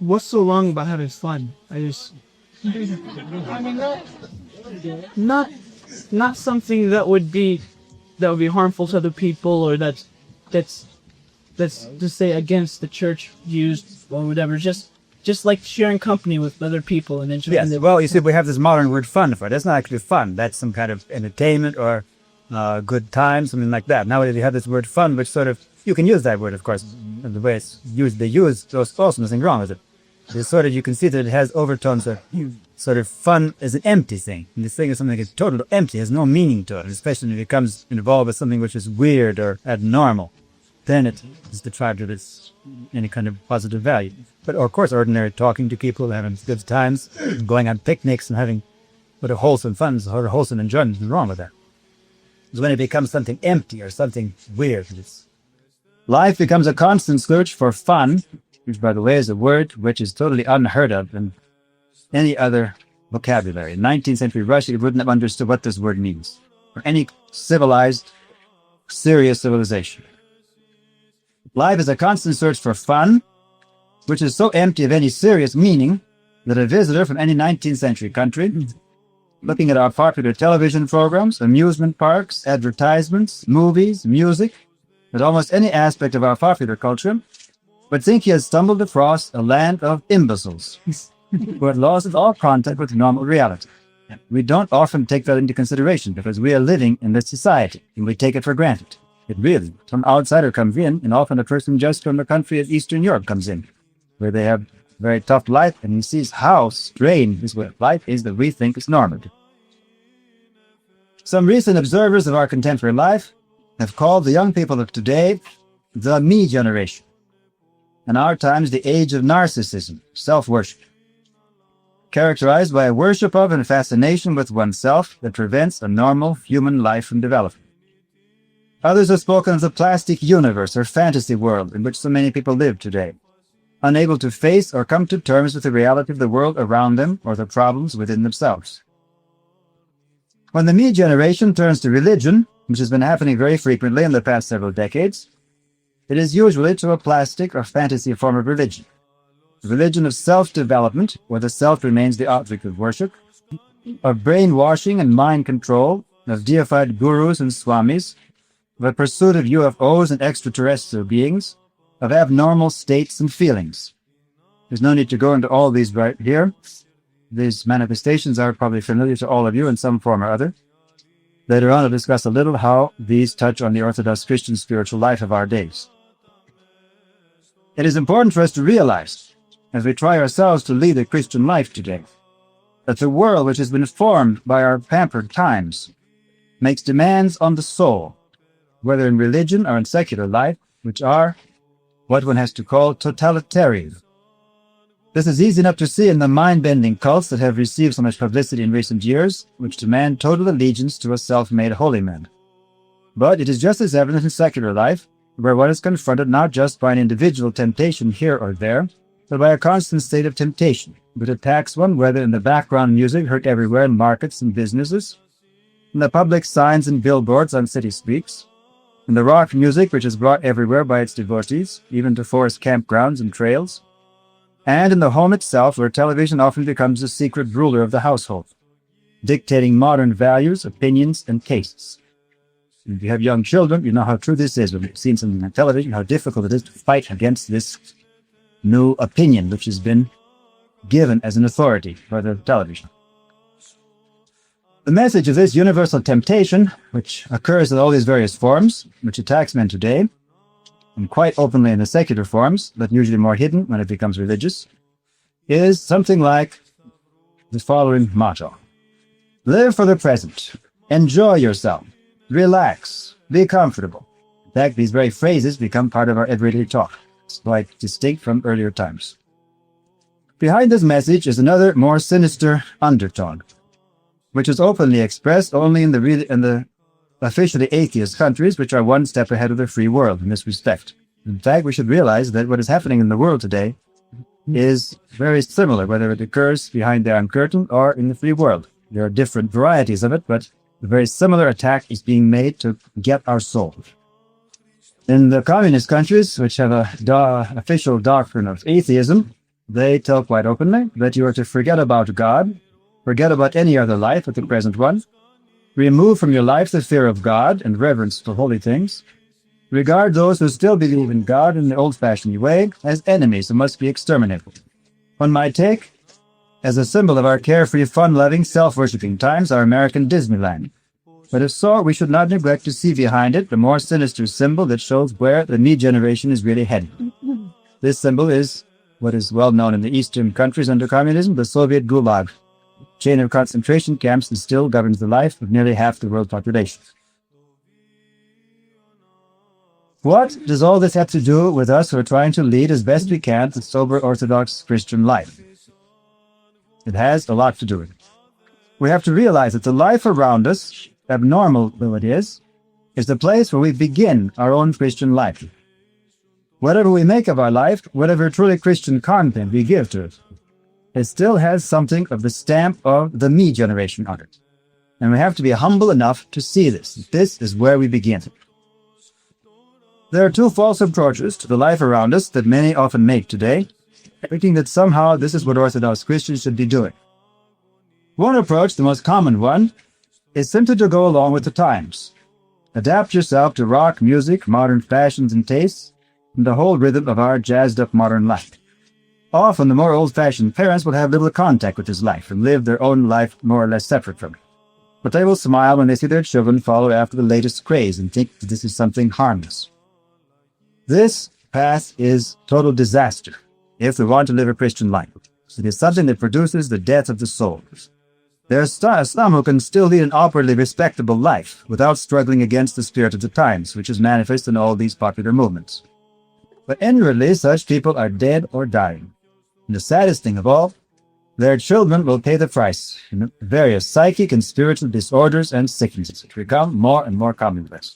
what's so wrong about having fun? I just not not something that would be harmful to other people, or that's to say against the church views or whatever. Just like sharing company with other people and enjoying. Yes, well, you see, we have this modern word fun for it. That's not actually fun. That's some kind of entertainment or good time, something like that. Nowadays, you have this word fun, which sort of, you can use that word, of course, the way it's used, they use, there's also nothing wrong with it. It's sort of, you can see that it has overtones of sort of fun is an empty thing. And this thing is something that's totally empty, has no meaning to it, especially if it becomes involved with something which is weird or abnormal. Then it is deprived of its any kind of positive value. But of course, ordinary talking to people, having good times, going on picnics and having what a wholesome fun, or a wholesome enjoyment, is wrong with that. It's when it becomes something empty or something weird. Life becomes a constant search for fun, which, by the way, is a word which is totally unheard of in any other vocabulary. In 19th century Russia, you wouldn't have understood what this word means, or any civilized, serious civilization. Life is a constant search for fun, which is so empty of any serious meaning that a visitor from any 19th century country, looking at our popular television programs, amusement parks, advertisements, movies, music, at almost any aspect of our popular culture, would think he has stumbled across a land of imbeciles, who have lost all contact with normal reality. We don't often take that into consideration because we are living in this society and we take it for granted. It really, some outsider comes in, and often a person just from the country of Eastern Europe comes in, where they have a very tough life, and he sees how strange this way of life is that we think is normal. Some recent observers of our contemporary life have called the young people of today the me generation. In our times, the age of narcissism, self-worship, characterized by a worship of and fascination with oneself that prevents a normal human life from developing. Others have spoken of the plastic universe or fantasy world in which so many people live today, unable to face or come to terms with the reality of the world around them or the problems within themselves. When the me generation turns to religion, which has been happening very frequently in the past several decades, it is usually to a plastic or fantasy form of religion. The religion of self-development, where the self remains the object of worship, of brainwashing and mind control, of deified gurus and swamis, of a pursuit of UFOs and extraterrestrial beings, of abnormal states and feelings. There's no need to go into all these right here. These manifestations are probably familiar to all of you in some form or other. Later on, I'll discuss a little how these touch on the Orthodox Christian spiritual life of our days. It is important for us to realize, as we try ourselves to lead a Christian life today, that the world which has been formed by our pampered times makes demands on the soul, whether in religion or in secular life, which are what one has to call totalitarian. This is easy enough to see in the mind-bending cults that have received so much publicity in recent years, which demand total allegiance to a self-made holy man. But it is just as evident in secular life, where one is confronted not just by an individual temptation here or there, but by a constant state of temptation, which attacks one whether in the background music heard everywhere in markets and businesses, in the public signs and billboards on city streets, in the rock music which is brought everywhere by its devotees, even to forest campgrounds and trails, and in the home itself, where television often becomes the secret ruler of the household, dictating modern values, opinions, and tastes. If you have young children, you know how true this is. When you've seen something on television, how difficult it is to fight against this new opinion which has been given as an authority by the television. The message of this universal temptation, which occurs in all these various forms, which attacks men today, and quite openly in the secular forms, but usually more hidden when it becomes religious, is something like the following motto: live for the present, enjoy yourself, relax, be comfortable. In fact, these very phrases become part of our everyday talk. It's quite distinct from earlier times. Behind this message is another, more sinister undertone, which is openly expressed only in the officially atheist countries, which are one step ahead of the free world in this respect. In fact, we should realize that what is happening in the world today is very similar, whether it occurs behind the Iron Curtain or in the free world. There are different varieties of it, but a very similar attack is being made to get our soul. In the communist countries, which have a official doctrine of atheism, They tell quite openly that you are to forget about God, forget about any other life but the present one, remove from your life the fear of God and reverence for holy things, regard those who still believe in God in the old-fashioned way as enemies who must be exterminated. One might take, as a symbol of our carefree, fun-loving, self-worshipping times, our American Disneyland. But if so, we should not neglect to see behind it the more sinister symbol that shows where the me generation is really heading. This symbol is what is well known in the Eastern countries under communism, the Soviet Gulag, chain of concentration camps that still governs the life of nearly half the world population. What does all this have to do with us who are trying to lead as best we can a sober Orthodox Christian life? It has a lot to do with it. We have to realize that the life around us, abnormal though it is the place where we begin our own Christian life. Whatever we make of our life, whatever truly Christian content we give to it, it still has something of the stamp of the me generation on it. And we have to be humble enough to see this. This is where we begin. There are two false approaches to the life around us that many often make today, thinking that somehow this is what Orthodox Christians should be doing. One approach, the most common one, is simply to go along with the times. Adapt yourself to rock music, modern fashions and tastes, and the whole rhythm of our jazzed-up modern life. Often the more old-fashioned parents will have little contact with this life and live their own life more or less separate from it. But they will smile when they see their children follow after the latest craze and think that this is something harmless. This path is total disaster if we want to live a Christian life. It is something that produces the death of the soul. There are some who can still lead an outwardly respectable life without struggling against the spirit of the times, which is manifest in all these popular movements. But inwardly, such people are dead or dying. And the saddest thing of all, their children will pay the price in various psychic and spiritual disorders and sicknesses, which become more and more commonplace.